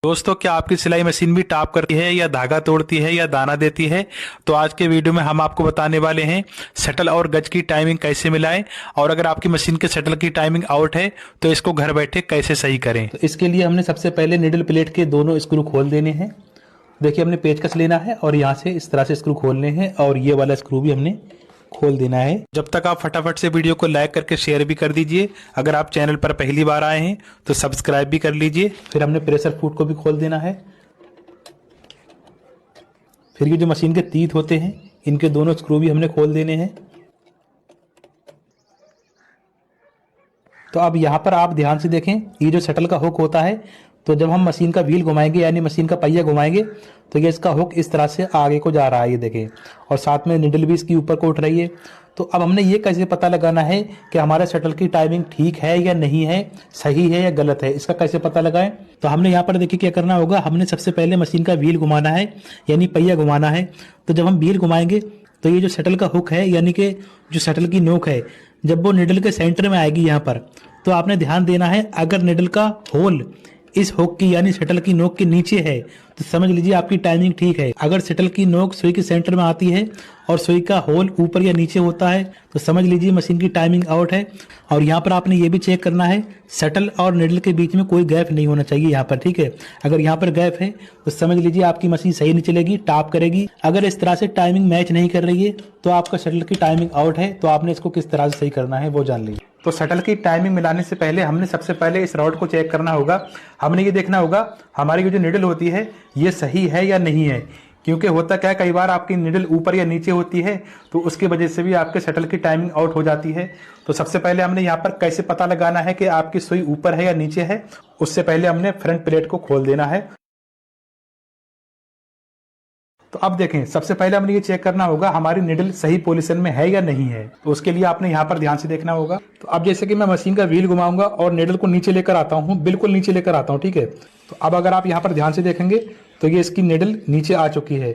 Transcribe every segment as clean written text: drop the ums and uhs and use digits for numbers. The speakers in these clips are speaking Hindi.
दोस्तों, क्या आपकी सिलाई मशीन भी टाप करती है या धागा तोड़ती है या दाना देती है? तो आज के वीडियो में हम आपको बताने वाले हैं शटल और गज की टाइमिंग कैसे मिलाएं, और अगर आपकी मशीन के शटल की टाइमिंग आउट है तो इसको घर बैठे कैसे सही करें। तो इसके लिए हमने सबसे पहले निडल प्लेट के दोनों स्क्रू खोल देने हैं। देखिए, हमने पेचकस लेना है और यहाँ से इस तरह से स्क्रू खोलने हैं और ये वाला स्क्रू भी हमने खोल देना है। जब तक आप फटाफट से वीडियो को लाइक करके शेयर भी कर दीजिए। अगर आप चैनल पर पहली बार आए हैं तो सब्सक्राइब भी कर लीजिए। फिर हमने प्रेशर फूट को भी खोल देना है। फिर ये जो मशीन के तीत होते हैं इनके दोनों स्क्रू भी हमने खोल देने हैं। तो अब यहाँ पर आप ध्यान से देखें, ये जो शटल का हुक होता है, तो जब हम मशीन का व्हील घुमाएंगे यानी मशीन का पहिया घुमाएंगे तो ये इसका हुक इस तरह से आगे को जा रहा है, ये देखें, और साथ में निडल भी इसकी ऊपर को उठ रही है। तो अब हमने ये कैसे पता लगाना है कि हमारे शटल की टाइमिंग ठीक है या नहीं है, सही है या गलत है, इसका कैसे पता लगाएं? तो हमने यहाँ पर देखिए क्या करना होगा। हमने सबसे पहले मशीन का व्हील घुमाना है यानी पहिया घुमाना है। तो जब हम व्हील घुमाएंगे तो ये जो शटल का हुक है यानी कि जो शटल की नोक है, जब वो निडल के सेंटर में आएगी यहाँ पर, तो आपने ध्यान देना है अगर निडल का होल इस हुक की यानी शटल की नोक के नीचे है तो समझ लीजिए आपकी टाइमिंग ठीक है। अगर शटल की नोक सुई के सेंटर में आती है और सुई का होल ऊपर या नीचे होता है तो समझ लीजिए मशीन की टाइमिंग आउट है। और यहाँ पर आपने ये भी चेक करना है शटल और निडल के बीच में कोई गैप नहीं होना चाहिए यहाँ पर, ठीक है। अगर यहाँ पर गैप है तो समझ लीजिए आपकी मशीन सही नहीं चलेगी, टाप करेगी। अगर इस तरह से टाइमिंग मैच नहीं कर रही है तो आपका शटल की टाइमिंग आउट है। तो आपने इसको किस तरह से सही करना है वो जान लीजिए। तो शटल की टाइमिंग मिलाने से पहले हमने सबसे पहले इस रॉड को चेक करना होगा। हमने ये देखना होगा हमारी ये जो निडल होती है ये सही है या नहीं है, क्योंकि होता क्या है, कई बार आपकी निडल ऊपर या नीचे होती है तो उसकी वजह से भी आपके शटल की टाइमिंग आउट हो जाती है। तो सबसे पहले हमने यहाँ पर कैसे पता लगाना है कि आपकी सुई ऊपर है या नीचे है, उससे पहले हमने फ्रंट प्लेट को खोल देना है। तो अब देखें, सबसे पहले हमने ये चेक करना होगा हमारी निडल सही पोजीशन में है या नहीं है। तो उसके लिए आपने यहाँ पर ध्यान से देखना होगा। तो अब जैसे कि मैं मशीन का व्हील घुमाऊंगा और निडल को नीचे लेकर आता हूँ, बिल्कुल नीचे लेकर आता हूँ, ठीक है। तो अब अगर आप यहाँ पर ध्यान से देखेंगे तो ये इसकी निडल नीचे आ चुकी है।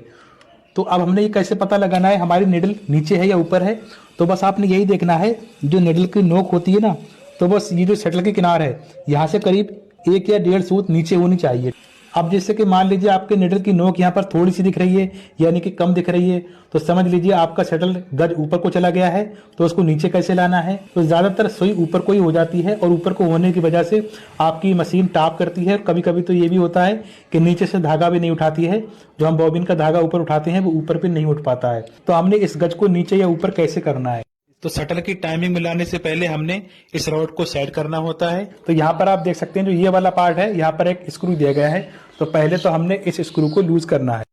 तो अब हमने ये कैसे पता लगाना है हमारी निडल नीचे है या ऊपर है? तो बस आपने यही देखना है, जो निडल की नोक होती है ना, तो बस ये जो शटल की किनार है यहाँ से करीब 1 या 1.5 सूत नीचे होनी चाहिए। अब जैसे कि मान लीजिए आपके निडल की नोक यहाँ पर थोड़ी सी दिख रही है यानी कि कम दिख रही है, तो समझ लीजिए आपका शटल गज ऊपर को चला गया है। तो उसको नीचे कैसे लाना है? तो ज्यादातर सुई ऊपर को ही हो जाती है और ऊपर को होने की वजह से आपकी मशीन टाप करती है। कभी कभी तो ये भी होता है कि नीचे से धागा भी नहीं उठाती है, जो हम बॉबिन का धागा ऊपर उठाते हैं वो ऊपर भी नहीं उठ पाता है। तो हमने इस गज को नीचे या ऊपर कैसे करना है? तो शटल की टाइमिंग मिलाने से पहले हमने इस रॉड को सेट करना होता है। तो यहाँ पर आप देख सकते हैं जो ये वाला पार्ट है, यहाँ पर एक स्क्रू दिया गया है। तो पहले तो हमने इस स्क्रू को लूज करना है।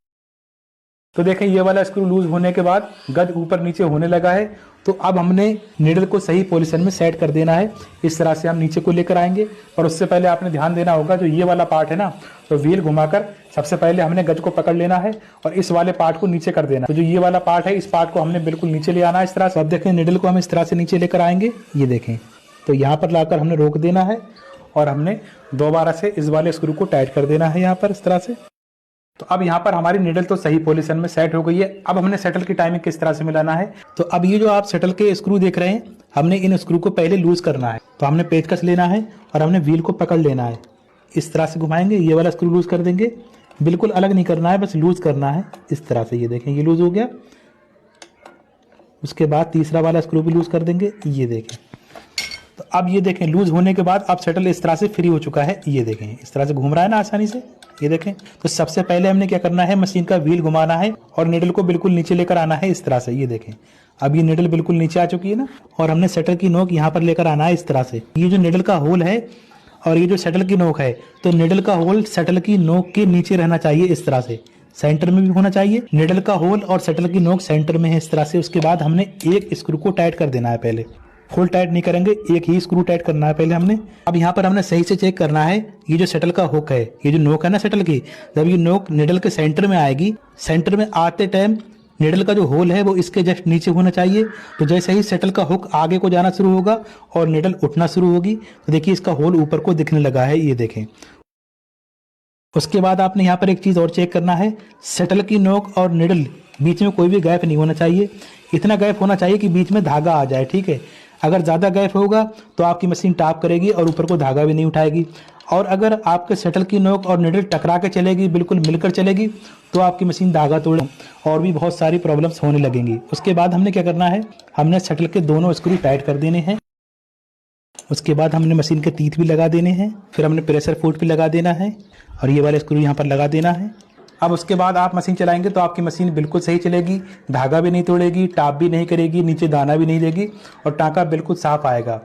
तो देखें, ये वाला स्क्रू लूज होने के बाद गज ऊपर नीचे होने लगा है। तो अब हमने निडल को सही पोजीशन में सेट कर देना है। इस तरह से हम नीचे को लेकर आएंगे, और उससे पहले आपने ध्यान देना होगा जो ये वाला पार्ट है ना, तो व्हील घुमाकर सबसे पहले हमने गज को पकड़ लेना है और इस वाले पार्ट को नीचे कर देना। तो जो ये वाला पार्ट है इस पार्ट को हमने बिल्कुल नीचे ले आना है इस तरह से। अब देखें, निडल को हम इस तरह से नीचे लेकर आएंगे, ये देखें। तो यहाँ पर लाकर हमने रोक देना है और हमने दोबारा से इस वाले स्क्रू को टाइट कर देना है यहाँ पर इस तरह से। तो अब यहाँ पर हमारी निडल तो सही पोजीशन में सेट हो गई है। अब हमने शटल की टाइमिंग किस तरह से मिलाना है? तो अब ये जो आप शटल के स्क्रू देख रहे हैं, हमने इन स्क्रू को पहले लूज करना है। तो हमने पेचकस लेना है और हमने व्हील को पकड़ लेना है, इस तरह से घुमाएंगे, ये वाला स्क्रू लूज कर देंगे। बिल्कुल अलग नहीं करना है, बस लूज करना है इस तरह से। ये देखें, ये लूज हो गया। उसके बाद तीसरा वाला स्क्रू भी लूज कर देंगे, ये देखें। तो अब ये देखें, लूज होने के बाद अब शटल इस तरह से फ्री हो चुका है, ये देखें, इस तरह से घूम रहा है ना आसानी से, ये देखें। तो सबसे पहले हमने क्या करना है, मशीन का व्हील घुमाना है और निडल को बिल्कुल नीचे लेकर आना है इस तरह से, ये देखें। अब ये निडल बिल्कुल नीचे आ चुकी है ना, और हमने शटल की नोक यहाँ पर लेकर आना है इस तरह से। ये जो निडल का होल है और ये जो शटल की नोक है, तो निडल का होल शटल की नोक के नीचे रहना चाहिए इस तरह से, सेंटर में भी होना चाहिए। निडल का होल और शटल की नोक सेंटर में है इस तरह से। उसके बाद हमने एक स्क्रू को टाइट कर देना है, पहले फुल टाइट नहीं करेंगे, एक ही स्क्रू टाइट करना है पहले हमने। अब यहाँ पर हमने सही से चेक करना है, ये जो शटल का हुक है, ये जो नोक है ना शटल की, जब ये नोक निडल के सेंटर में आएगी, सेंटर में आते टाइम निडल का जो होल है वो इसके जस्ट नीचे होना चाहिए। तो जैसे ही शटल का हुक आगे को जाना शुरू होगा और निडल उठना शुरू होगी, तो देखिए इसका होल ऊपर को दिखने लगा है, ये देखें। उसके बाद आपने यहाँ पर एक चीज और चेक करना है, शटल की नोक और निडल बीच में कोई भी गैप नहीं होना चाहिए। इतना गैप होना चाहिए कि बीच में धागा आ जाए, ठीक है। अगर ज़्यादा गैप होगा तो आपकी मशीन टाप करेगी और ऊपर को धागा भी नहीं उठाएगी। और अगर आपके शटल की नोक और निडल टकरा के चलेगी, बिल्कुल मिलकर चलेगी, तो आपकी मशीन धागा तोड़े और भी बहुत सारी प्रॉब्लम्स होने लगेंगी। उसके बाद हमने क्या करना है, हमने शटल के दोनों स्क्रू टाइट कर देने हैं। उसके बाद हमने मशीन के तीथ भी लगा देने हैं, फिर हमने प्रेशर फुट भी लगा देना है और ये वाले स्क्रू यहाँ पर लगा देना है। अब उसके बाद आप मशीन चलाएंगे तो आपकी मशीन बिल्कुल सही चलेगी, धागा भी नहीं तोड़ेगी, टाप भी नहीं करेगी, नीचे दाना भी नहीं देगी और टाँका बिल्कुल साफ आएगा।